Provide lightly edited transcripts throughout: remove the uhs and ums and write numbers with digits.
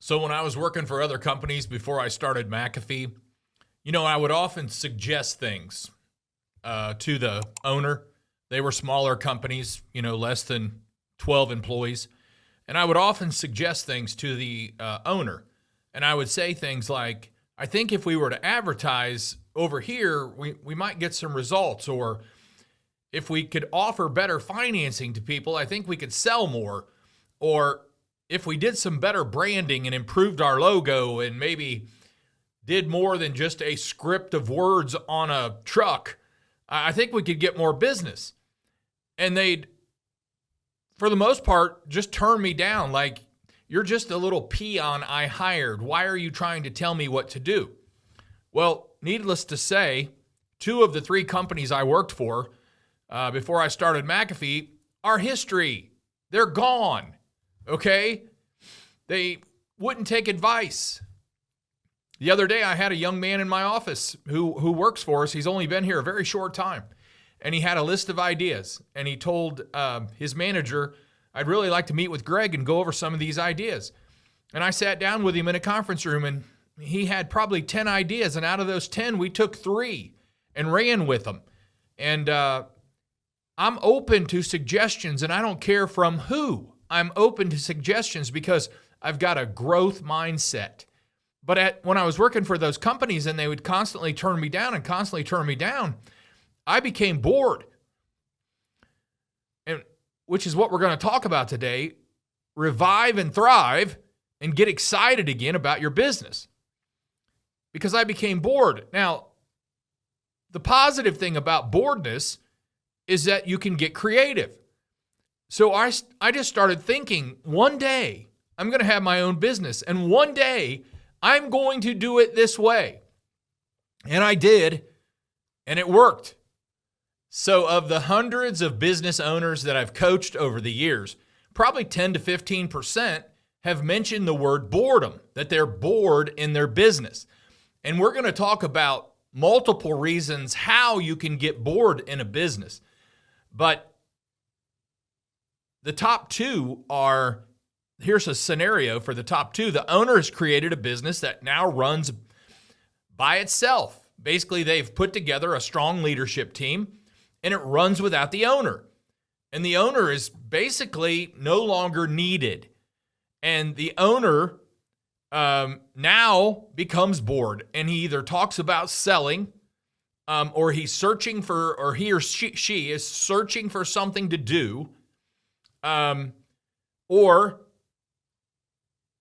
So when I was working for other companies before I started McAfee, I would often suggest things to the owner. They were smaller companies, less than 12 employees. And I would often suggest things to the owner. And I would say things like, I think if we were to advertise over here, we might get some results. Or if we could offer better financing to people, I think we could sell more. Or if we did some better branding and improved our logo and maybe did more than just a script of words on a truck, I think we could get more business. And they'd, for the most part, just turn me down like, you're just a little peon I hired. Why are you trying to tell me what to do? Well, needless to say, 2 of the 3 companies I worked for before I started McAfee are history. They're gone, okay? They wouldn't take advice. The other day, I had a young man in my office who works for us. He's only been here a very short time. And he had a list of ideas. And he told his manager, I'd really like to meet with Greg and go over some of these ideas. And I sat down with him in a conference room, and he had probably 10 ideas. And out of those 10, we took 3 and ran with them. And I'm open to suggestions, and I don't care from who. I'm open to suggestions because I've got a growth mindset. But when I was working for those companies and they would constantly turn me down, I became bored. And which is what we're going to talk about today. Revive and thrive and get excited again about your business. Because I became bored. Now, the positive thing about boredness is that you can get creative. So I just started thinking, one day I'm going to have my own business. And one day I'm going to do it this way. And I did, and it worked. So of the hundreds of business owners that I've coached over the years, probably 10 to 15% have mentioned the word boredom, that they're bored in their business. And we're going to talk about multiple reasons how you can get bored in a business. But the top 2 are, here's a scenario for the top 2. The owner has created a business that now runs by itself. Basically, they've put together a strong leadership team, and it runs without the owner. And the owner is basically no longer needed. And the owner now becomes bored, and he either talks about selling, or he's searching for, or he or she is searching for something to do, or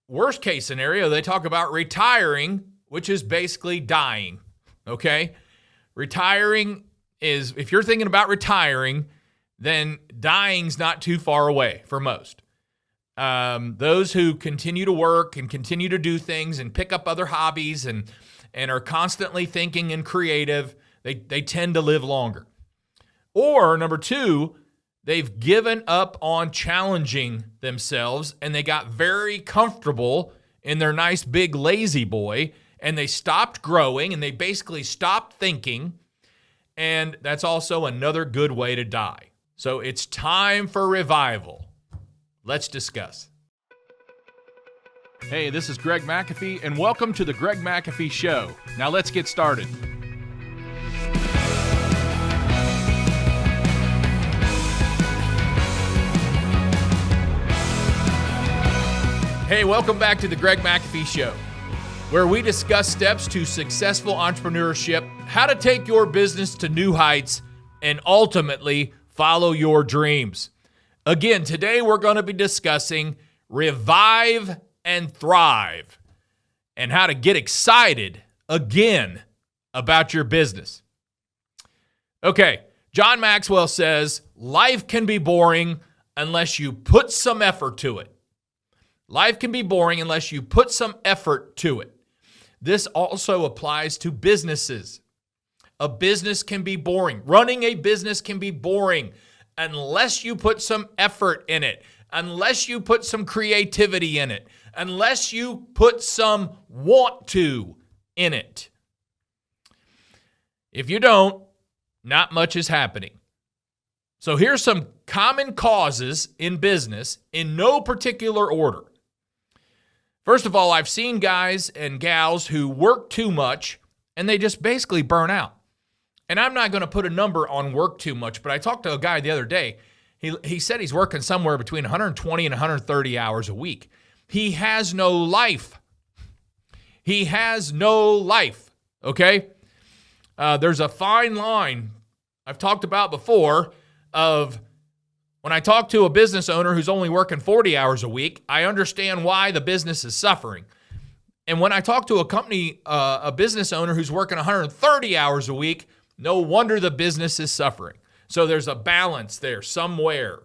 worst case scenario, they talk about retiring, which is basically dying, okay? Retiring is, if you're thinking about retiring, then dying's not too far away for most. Those who continue to work and continue to do things and pick up other hobbies and are constantly thinking and creative, they tend to live longer. Or number 2, they've given up on challenging themselves and they got very comfortable in their nice big lazy boy, and they stopped growing and they basically stopped thinking. And that's also another good way to die. So it's time for revival. Let's discuss. Hey, this is Greg McAfee, and welcome to the Greg McAfee Show. Now let's get started. Hey, welcome back to the Greg McAfee Show, where we discuss steps to successful entrepreneurship, how to take your business to new heights, and ultimately follow your dreams. Again, today we're going to be discussing revive and thrive and how to get excited again about your business. Okay, John Maxwell says, life can be boring unless you put some effort to it. Life can be boring unless you put some effort to it. This also applies to businesses. A business can be boring. Running a business can be boring unless you put some effort in it, unless you put some creativity in it, unless you put some want to in it. If you don't, not much is happening. So here's some common causes in business in no particular order. First of all, I've seen guys and gals who work too much and they just basically burn out. And I'm not going to put a number on work too much, but I talked to a guy the other day. He said he's working somewhere between 120 and 130 hours a week. He has no life. He has no life, okay? There's a fine line I've talked about before of when I talk to a business owner who's only working 40 hours a week, I understand why the business is suffering. And when I talk to a business owner who's working 130 hours a week, no wonder the business is suffering. So there's a balance there somewhere.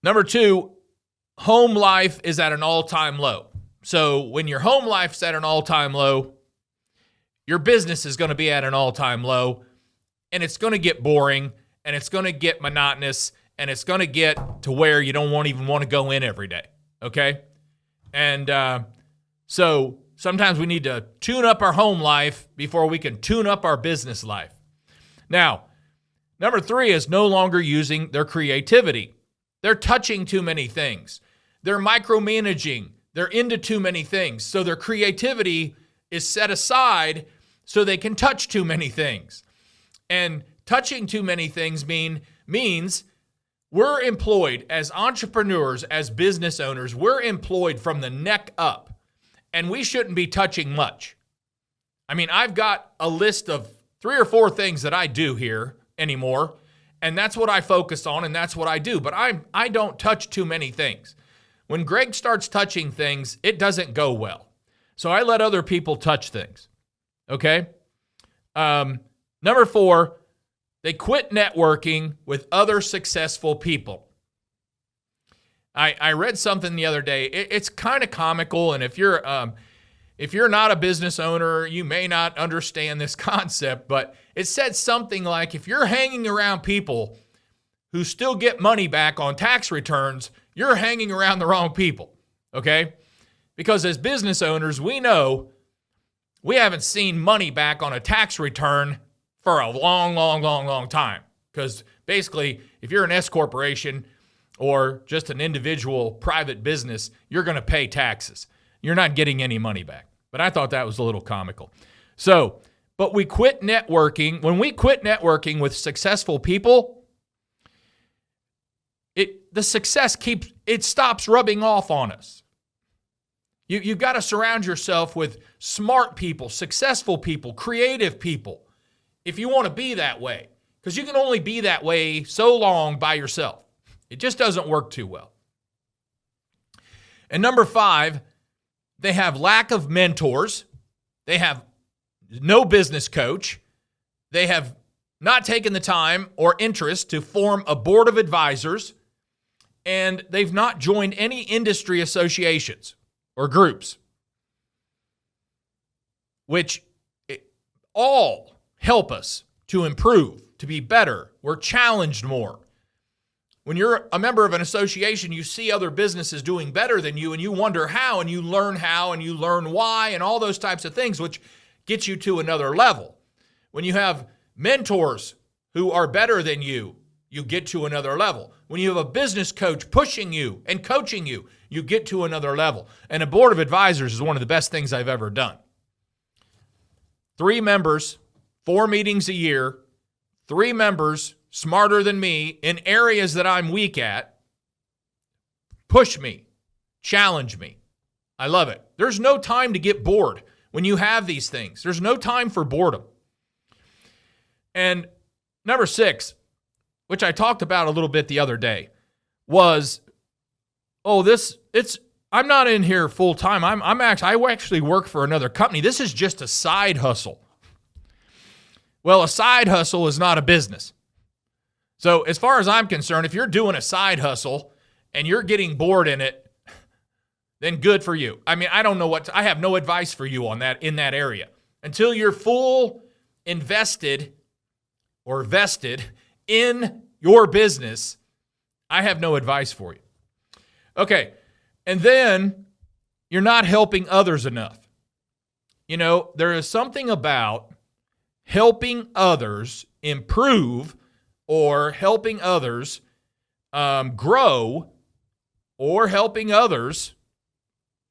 Number 2, home life is at an all-time low. So when your home life's at an all-time low, your business is going to be at an all-time low, and it's going to get boring, and it's going to get monotonous, and it's going to get to where you don't even want to go in every day, okay? And so sometimes we need to tune up our home life before we can tune up our business life. Now, number 3 is no longer using their creativity. They're touching too many things. They're micromanaging. They're into too many things. So their creativity is set aside so they can touch too many things. And touching too many things means we're employed as entrepreneurs, as business owners, we're employed from the neck up, and we shouldn't be touching much. I mean, I've got a list of 3 or 4 things that I do here anymore, and that's what I focus on, and that's what I do. But I don't touch too many things. When Greg starts touching things, it doesn't go well. So I let other people touch things, okay? Number 4, they quit networking with other successful people. I read something the other day. It's kind of comical, and if you're not a business owner, you may not understand this concept, but it said something like, if you're hanging around people who still get money back on tax returns, you're hanging around the wrong people, okay? Because as business owners, we know we haven't seen money back on a tax return for a long time. Because basically, if you're an S corporation or just an individual private business, you're going to pay taxes. You're not getting any money back. But I thought that was a little comical. So, but we quit networking. When we quit networking with successful people, the success stops rubbing off on us. You've got to surround yourself with smart people, successful people, creative people, if you want to be that way. Because you can only be that way so long by yourself. It just doesn't work too well. And number 5, they have lack of mentors. They have no business coach. They have not taken the time or interest to form a board of advisors. And they've not joined any industry associations or groups, which all help us to improve, to be better. We're challenged more. When you're a member of an association, you see other businesses doing better than you, and you wonder how, and you learn why, and all those types of things, which gets you to another level. When you have mentors who are better than you, you get to another level. When you have a business coach pushing you and coaching you, you get to another level. And a board of advisors is one of the best things I've ever done. 3 members, 4 meetings a year, 3 members smarter than me in areas that I'm weak at, push me, challenge me. I love it. There's no time to get bored when you have these things. There's no time for boredom. And number 6, which I talked about a little bit the other day, was, I'm not in here full time. I actually work for another company. This is just a side hustle. Well, a side hustle is not a business. So as far as I'm concerned, if you're doing a side hustle and you're getting bored in it, then good for you. I mean, I don't know I have no advice for you on that in that area. Until you're full invested or vested in your business, I have no advice for you. Okay, and then you're not helping others enough. You know, there is something about helping others improve or helping others grow or helping others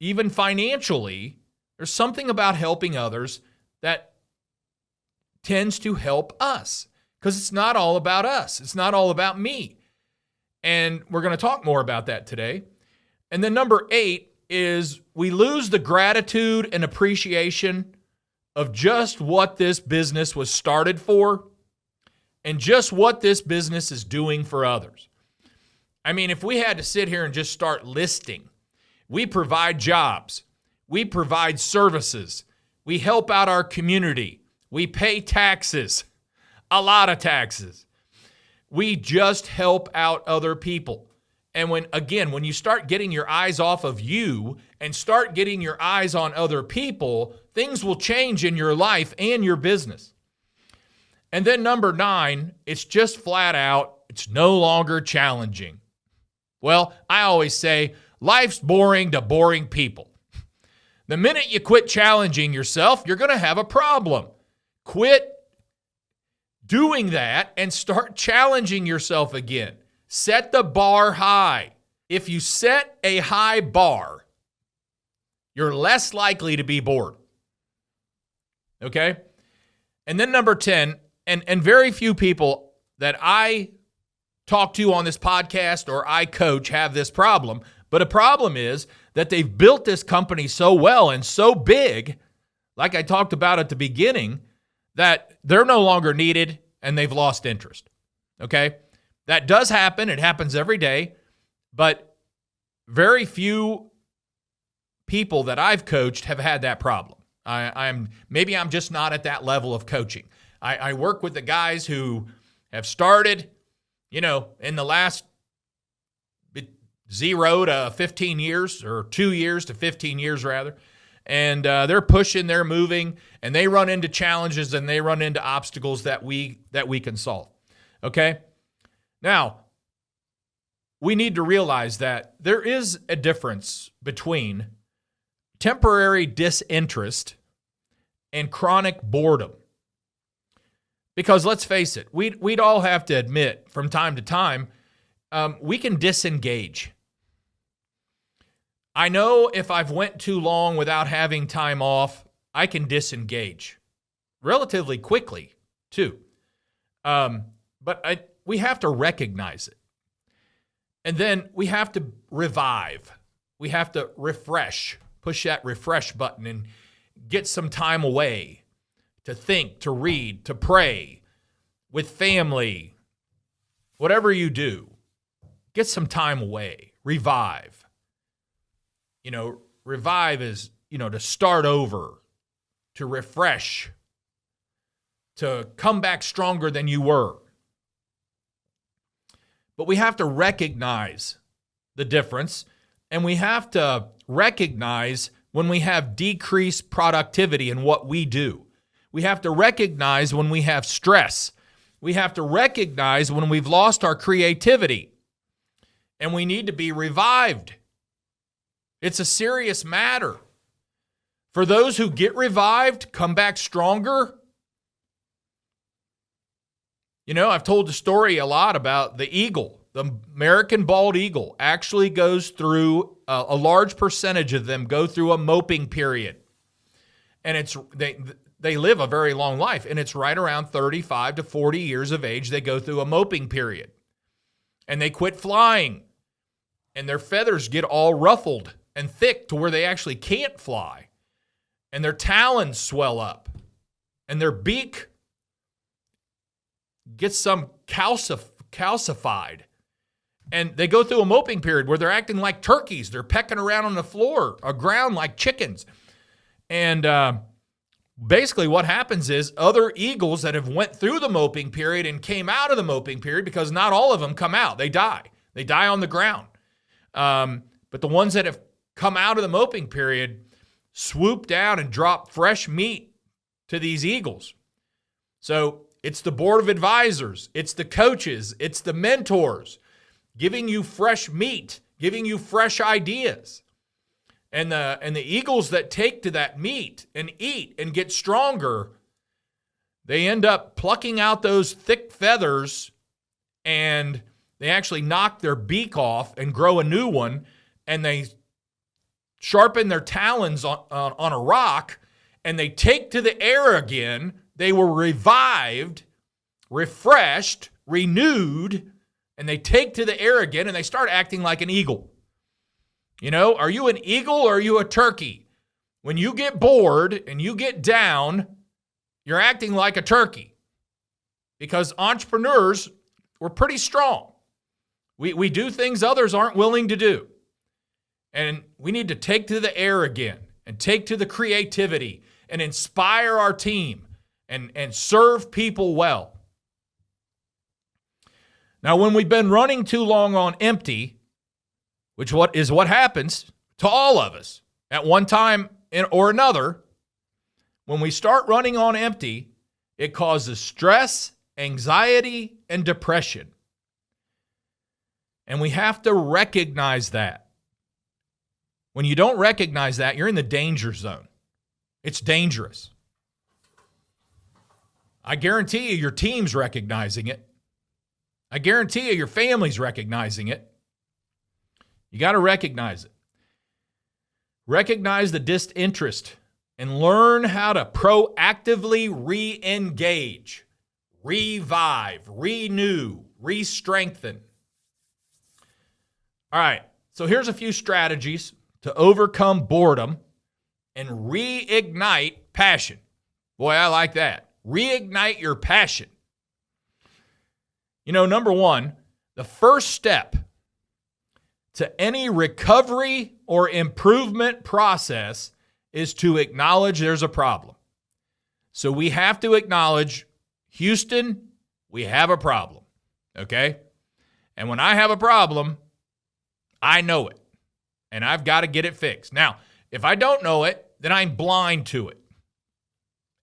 even financially, there's something about helping others that tends to help us because it's not all about us. It's not all about me. And we're going to talk more about that today. And then number 8 is we lose the gratitude and appreciation of just what this business was started for and just what this business is doing for others. I mean, if we had to sit here and just start listing, we provide jobs, we provide services, we help out our community, we pay taxes, a lot of taxes. We just help out other people. And when you start getting your eyes off of you and start getting your eyes on other people, things will change in your life and your business. And then number 9, it's just flat out, it's no longer challenging. Well, I always say, life's boring to boring people. The minute you quit challenging yourself, you're going to have a problem. Quit doing that and start challenging yourself again. Set the bar high. If you set a high bar, you're less likely to be bored. Okay? And then number 10, and very few people that I talk to on this podcast or I coach have this problem, but a problem is that they've built this company so well and so big, like I talked about at the beginning, that they're no longer needed and they've lost interest. Okay? That does happen. It happens every day, but very few people that I've coached have had that problem. Maybe I'm just not at that level of coaching. I work with the guys who have started, in the last 0 to 15 years, or 2 years to 15 years rather, and they're pushing, they're moving, and they run into challenges and they run into obstacles that we can solve. Okay? Now, we need to realize that there is a difference between temporary disinterest and chronic boredom. Because let's face it, we'd all have to admit from time to time, we can disengage. I know if I've went too long without having time off, I can disengage relatively quickly too. But we have to recognize it. And then we have to revive. We have to refresh, push that refresh button and get some time away to think, to read, to pray with family. Whatever you do, get some time away. Revive. Revive is, to start over, to refresh, to come back stronger than you were. But we have to recognize the difference, and we have to recognize when we have decreased productivity in what we do. We have to recognize when we have stress. We have to recognize when we've lost our creativity, and we need to be revived. It's a serious matter. For those who get revived, come back stronger. I've told the story a lot about the eagle. The American bald eagle actually goes through, a large percentage of them go through a moping period. And they live a very long life, and it's right around 35 to 40 years of age they go through a moping period. And they quit flying, and their feathers get all ruffled and thick to where they actually can't fly. And their talons swell up, and their beak gets some calcified. And they go through a moping period where they're acting like turkeys. They're pecking around on the floor or ground like chickens. And basically what happens is other eagles that have went through the moping period and came out of the moping period, because not all of them come out. They die. They die on the ground. But the ones that have come out of the moping period swoop down and drop fresh meat to these eagles. So it's the board of advisors, it's the coaches, it's the mentors giving you fresh meat, giving you fresh ideas. And the eagles that take to that meat and eat and get stronger, they end up plucking out those thick feathers, and they actually knock their beak off and grow a new one, and they sharpen their talons on a rock and they take to the air again, they were revived, refreshed, renewed, and they take to the air again and they start acting like an eagle. You know, are you an eagle or are you a turkey? When you get bored and you get down, you're acting like a turkey, because entrepreneurs, we're pretty strong. We do things others aren't willing to do. And we need to take to the air again and take to the creativity and inspire our team and serve people well. Now, when we've been running too long on empty, which is what happens to all of us at one time or another, when we start running on empty, it causes stress, anxiety, and depression. And we have to recognize that. When you don't recognize that, you're in the danger zone. It's dangerous. I guarantee you your team's recognizing it. I guarantee you your family's recognizing it. You got to recognize it. Recognize the disinterest and learn how to proactively re-engage, revive, renew, re-strengthen. All right, so here's a few strategies to overcome boredom and reignite passion. Boy, I like that. Reignite your passion. You know, number one, the first step to any recovery or improvement process is to acknowledge there's a problem. So we have to acknowledge, Houston, we have a problem, okay? And when I have a problem, I know it, and I've got to get it fixed. Now, if I don't know it, then I'm blind to it,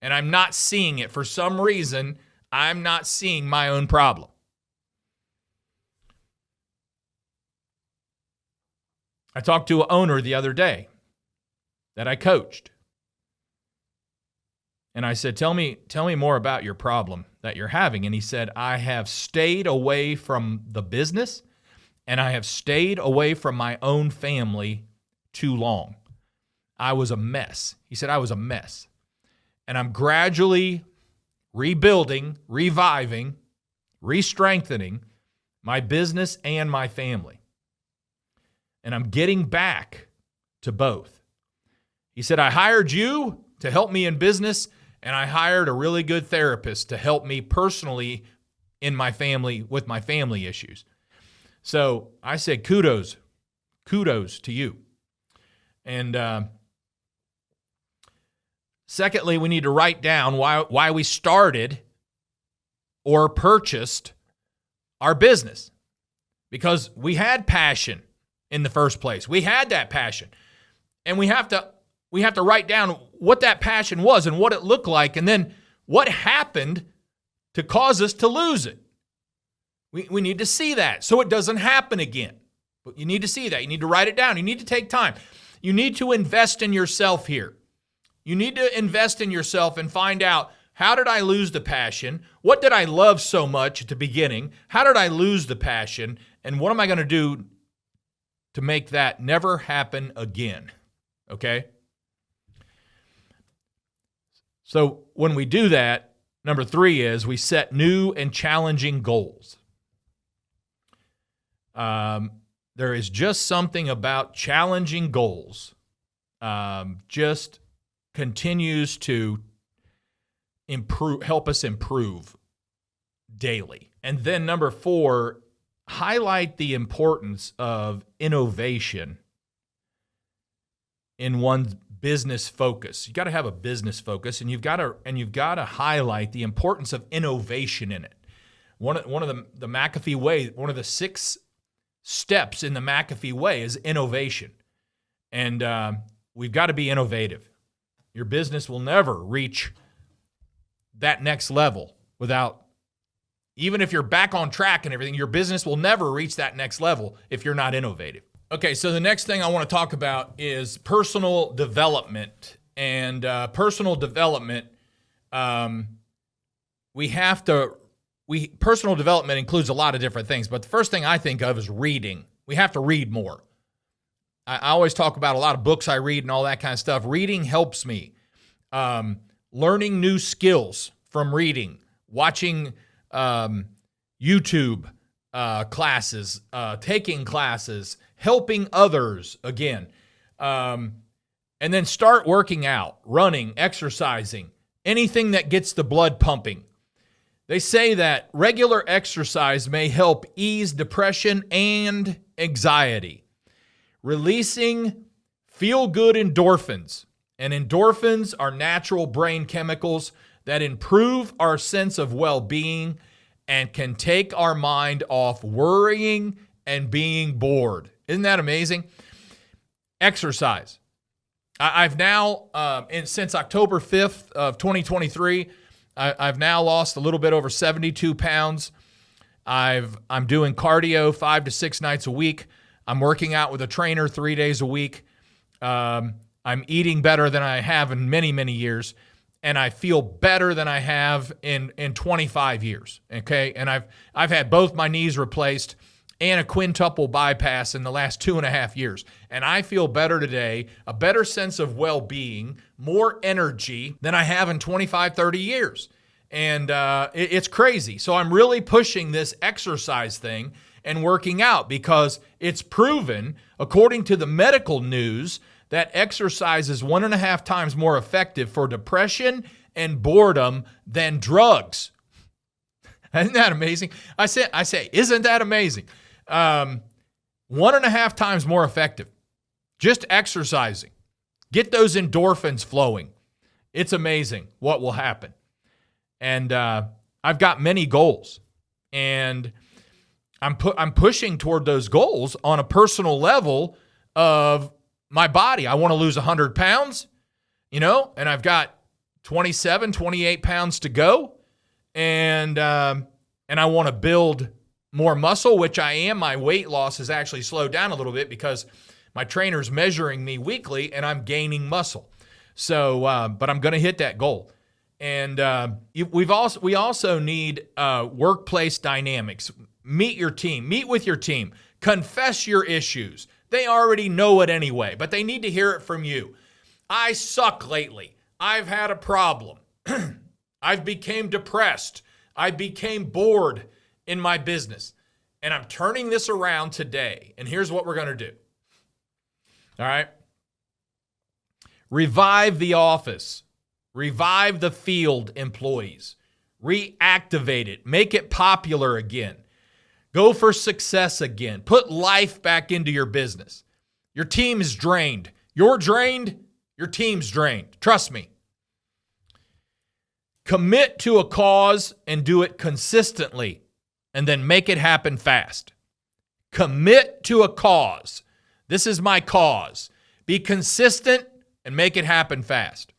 and I'm not seeing it. For some reason, I'm not seeing my own problem. I talked to an owner the other day that I coached, and I said, tell me more about your problem that you're having. And he said, I have stayed away from the business, and I have stayed away from my own family too long. I was a mess. He said, I was a mess. And I'm gradually rebuilding, reviving, re-strengthening my business and my family. And I'm getting back to both. He said, I hired you to help me in business, and I hired a really good therapist to help me personally in my family with my family issues. So I said, kudos to you. And secondly, we need to write down why we started or purchased our business, because we had passion in the first place. We had that passion, and we have to write down what that passion was and what it looked like, and then what happened to cause us to lose it. We need to see that so it doesn't happen again. But you need to see that. You need to write it down. You need to take time. You need to invest in yourself here. You need to invest in yourself and find out, how did I lose the passion? What did I love so much at the beginning? How did I lose the passion? And what am I going to do to make that never happen again? Okay? So when we do that, number 3 is we set new and challenging goals. There is just something about challenging goals. Just continues to help us improve daily. And then number 4, highlight the importance of innovation in one's business focus. You got to have a business focus, and you've got to highlight the importance of innovation in it. One of the McAfee way, one of the 6 steps in the McAfee way is innovation, and we've got to be innovative. Your business will never reach that next level without, even if you're back on track and everything, your business will never reach that next level if you're not innovative. Okay, so the next thing I want to talk about is personal development. And personal development, personal development includes a lot of different things, but the first thing I think of is reading. We have to read more. I always talk about a lot of books I read and all that kind of stuff. Reading helps me. Learning new skills from reading, watching YouTube classes, taking classes, helping others again. And then start working out, running, exercising, anything that gets the blood pumping. They say that regular exercise may help ease depression and anxiety, releasing feel-good endorphins. And endorphins are natural brain chemicals that improve our sense of well-being and can take our mind off worrying and being bored. Isn't that amazing? Exercise. I've now, since October 5th of 2023, I've now lost a little bit over 72 pounds. I'm doing cardio 5 to 6 nights a week. I'm working out with a trainer 3 days a week. I'm eating better than I have in many, many years. And I feel better than I have in 25 years. Okay. And I've had both my knees replaced and a quintuple bypass in the last 2.5 years. And I feel better today, a better sense of well-being, more energy than I have in 25, 30 years. And it's crazy. So I'm really pushing this exercise thing and working out because it's proven, according to the medical news, that exercise is 1.5 times more effective for depression and boredom than drugs. Isn't that amazing? I say, isn't that amazing? 1.5 times more effective. Just exercising. Get those endorphins flowing. It's amazing what will happen. And I've got many goals. And I'm pushing toward those goals on a personal level of my body. I want to lose 100 pounds, and I've got 27, 28 pounds to go. And I want to build more muscle, which I am. My weight loss has actually slowed down a little bit because my trainer's measuring me weekly and I'm gaining muscle. So, but I'm going to hit that goal. And we also need workplace dynamics. Meet your team. Meet with your team. Confess your issues. They already know it anyway, but they need to hear it from you. I suck lately. I've had a problem. I've became depressed. I became bored in my business. And I'm turning this around today. And here's what we're going to do. All right. Revive the office. Revive the field employees. Reactivate it. Make it popular again. Go for success again. Put life back into your business. Your team is drained. You're drained. Your team's drained. Trust me. Commit to a cause and do it consistently, and then make it happen fast. Commit to a cause. This is my cause. Be consistent and make it happen fast.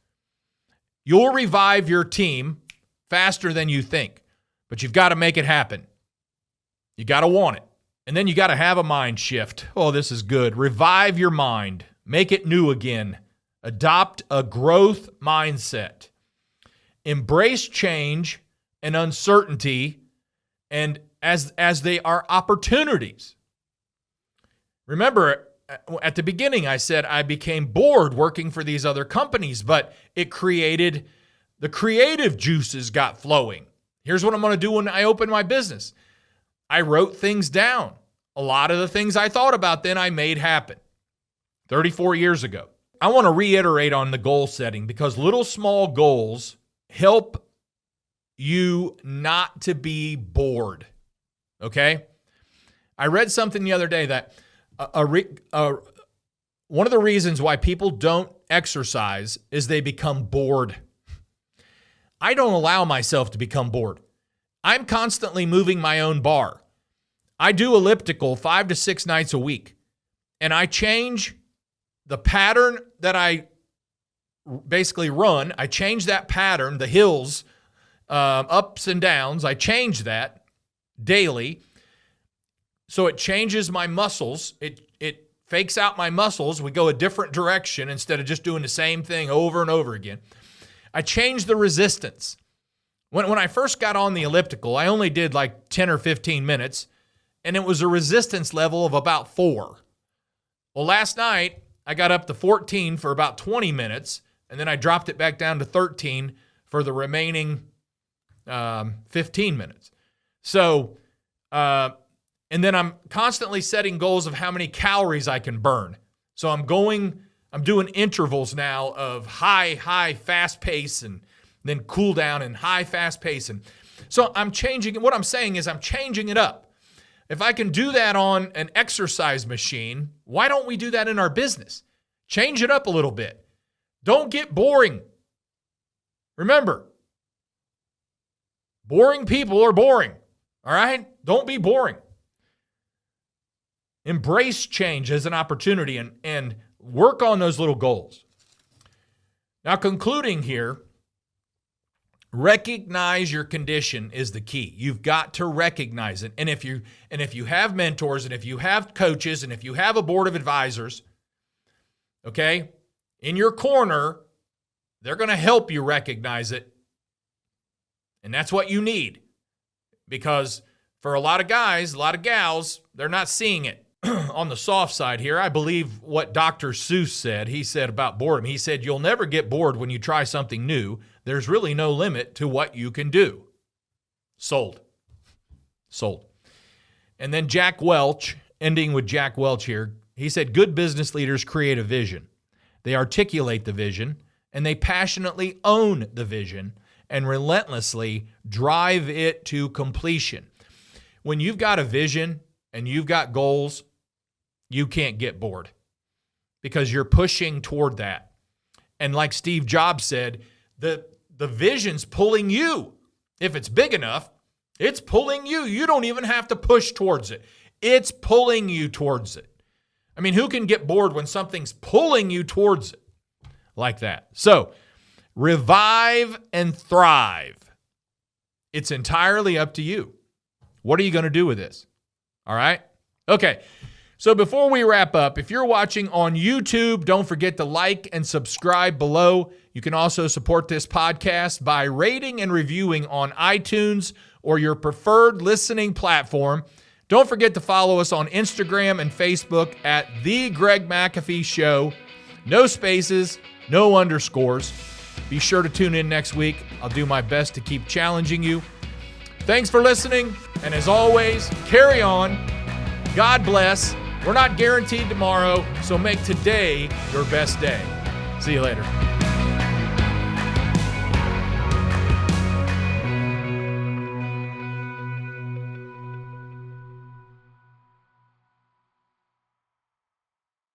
You'll revive your team faster than you think, but you've got to make it happen. You got to want it. And then you got to have a mind shift. Oh, this is good. Revive your mind. Make it new again. Adopt a growth mindset. Embrace change and uncertainty, and as they are opportunities. Remember, at the beginning, I said I became bored working for these other companies, but it created the creative juices got flowing. Here's what I'm going to do when I open my business. I wrote things down. A lot of the things I thought about then I made happen 34 years ago. I want to reiterate on the goal setting because little small goals help you not to be bored. Okay? I read something the other day that one of the reasons why people don't exercise is they become bored. I don't allow myself to become bored. I'm constantly moving my own bar. I do elliptical 5 to 6 nights a week, and I change the pattern that I basically run. I change that pattern, the hills, ups and downs. I change that daily. So it changes my muscles. It fakes out my muscles. We go a different direction instead of just doing the same thing over and over again. I change the resistance. When I first got on the elliptical, I only did like 10 or 15 minutes, and it was a resistance level of about 4. Well, last night I got up to 14 for about 20 minutes, and then I dropped it back down to 13 for the remaining 15 minutes. So, and then I'm constantly setting goals of how many calories I can burn. So I'm doing intervals now of high, fast pace, and then cool down and high, fast pace. And so I'm changing it. What I'm saying is I'm changing it up. If I can do that on an exercise machine, why don't we do that in our business? Change it up a little bit. Don't get boring. Remember, boring people are boring. All right? Don't be boring. Embrace change as an opportunity and work on those little goals. Now, concluding here, recognize your condition is the key. You've got to recognize it. And if you have mentors, and if you have coaches, and if you have a board of advisors, okay, in your corner, they're going to help you recognize it. And that's what you need. Because for a lot of guys, a lot of gals, they're not seeing it. On the soft side here, I believe what Dr. Seuss said. He said about boredom. He said, you'll never get bored when you try something new. There's really no limit to what you can do. Sold. And then Jack Welch, ending with Jack Welch here, he said, good business leaders create a vision. They articulate the vision, and they passionately own the vision and relentlessly drive it to completion. When you've got a vision and you've got goals, you can't get bored because you're pushing toward that. And like Steve Jobs said, the vision's pulling you. If it's big enough, it's pulling you. You don't even have to push towards it. It's pulling you towards it. I mean, who can get bored when something's pulling you towards it like that? So, revive and thrive. It's entirely up to you. What are you going to do with this? All right? Okay. So before we wrap up, if you're watching on YouTube, don't forget to like and subscribe below. You can also support this podcast by rating and reviewing on iTunes or your preferred listening platform. Don't forget to follow us on Instagram and Facebook at The Greg McAfee Show. No spaces, no underscores. Be sure to tune in next week. I'll do my best to keep challenging you. Thanks for listening. And as always, carry on. God bless. We're not guaranteed tomorrow, so make today your best day. See you later.